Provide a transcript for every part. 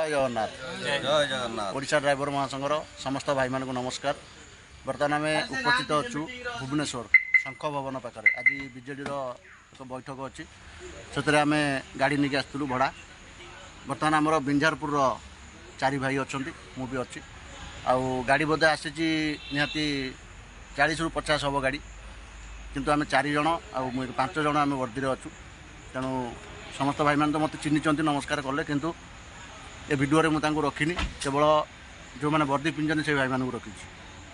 जय जगन्नाथ जय जगन्नाथ ओडिशा ड्राइवर महासंघर समस्त भाई मानक नमस्कार। बर्तमान आम उपस्थित अच्छु भुवनेश्वर शंख भवन पाखे। आज बीजेडी एक बैठक अच्छी से आम गाड़ी नहीं आसलु भड़ा। बर्तमान आमर बिंझारपुर 4 भाई अच्छा मुझे अच्छी आउ गाड़ी बोधे आसी निहाती 40 ରୁ 50 हम गाड़ी किंतु आम 4 जन आउ 5 जन आम वर्दी अच्छु। तेणु समस्त भाई मैंने तो मत चिन्हिंट नमस्कार कले किंतु ए भिडियो मुझे रखिनी केवल जो मैंने वर्दी पिंधन से भाई मानक रखी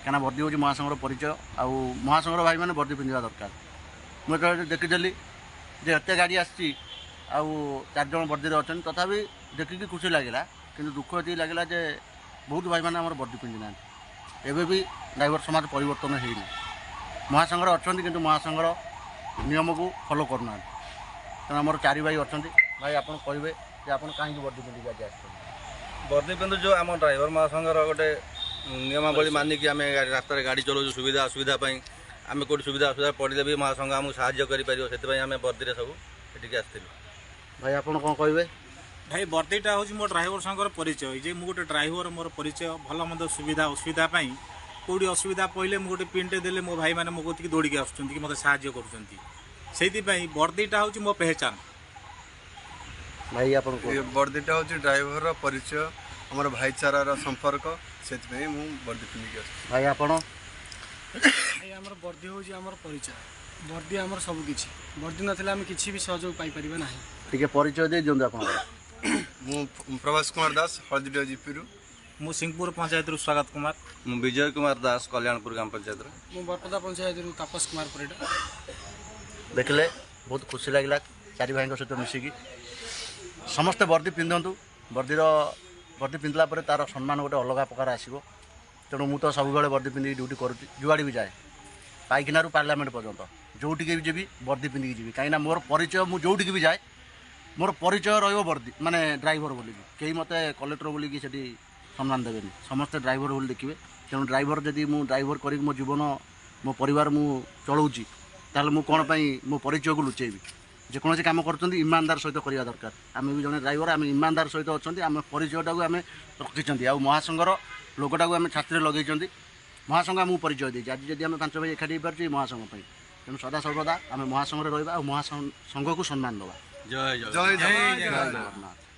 क्या वर्दी हूँ महासंघर परिचय आउ महासंघर भाई मैंने वर्दी पिंधा दरकार। मुझे देखीदेली जे एत गाड़ी आसी आउ 4 जन वर्दी अच्छा तथापि देखिकी खुशी लगे कि दुख ये लगे जे बहुत भाई मैंने वर्दी पिंधि ना एवं भी ड्राइवर समाज परिवर्तन होनी महासंघर अच्छा कि महासंघर नियम को फॉलो करना। तेना आम 4 भाई अच्छा भाई आप कहे आप कहीं वर्दी पिंधिक आज आस वर्दी पिंधु जो आम ड्राइवर महासंघर गोटे नियमावली मानिकी आम रास्तार गाड़ी चलाऊ सुविधा असुविधा आम कौट सुविधा असुविधा पड़े भी महासंघ आमको साहय कर आम वर्दी सब ये आसलु। भाई आप कौन कहे भाई वर्दीटा हूँ मो ड्राइवर संघर परिचय जे मुझे गोटे ड्राइवर मोर परिचय भल मंद सुविधा असुविधा कौटी असुविधा पड़े मुझे गोटे पिनटे देले मो भाई मैंने मो कतिक दौड़ी आसुँच कि मतलब साहय कर वर्दीटा हूँ मो पहचान। भाई आप वर्दीटा हूँ ड्राइवर परिचय आम भाईचारार संपर्क से वर्दी पिंधिक आस। भाई आप आमर वर्दी हूँ आमर परिचय वर्दी आमर सबकि वर्दी ना किसी भी सहयोग पाइपर ना टे परिचय दे दिखाँ आप प्रभास कुमार दास हलदीडिया जीपी मु सिंहपुर पंचायत स्वागत कुमार मु विजय कुमार दास कल्याणपुर ग्राम पंचायत मु बरपदा पंचायत तापस कुमार परिडा। देखले बहुत खुशी लगे 4 भाई सहित मिसिकी समस्ते वर्दी पिंधतु वर्दी पिंधला तार सम्मान गोटे अलग प्रकार आसो। तेणु मु तो सब वर्दी पिंधिक ड्यूटी करुँच जुआड़ी भी जाए पाइखाना पार्लियामेंट पर्यंत जोटिके भी जी वर्दी पिंधिक जी कहीं मोर परिचय मुझे जोटिक भी जाए मोर परिचय रही माने ड्राइवर बोली कहीं मत कलेक्टर बोलिकी से सम्मान देवे समस्ते ड्राइवर बोली देखिए। तेणु ड्राइवर जदि मु ड्राइवर कर मो जीवन मो परिवार मु चलाऊँगी ताल मु कौन मो परिचय को लुचेबी जेकोसी कम कर ईमानदार सहित करवा दरकार। आम भी जड़े ड्राइवर आम ईमानदार सहित अच्छा आम परिचयटा को आम रखी आ महासंघर लोगोटा को आम छाती लगे महासंघ आमको परिचय देती आज जब आम 5 भाई एकाठी पार्टी महासंघ तेणु सदा सर्वदा आम महासंघ रहा महासंघ को सम्मान दवा। जय जय जय जगन्नाथ।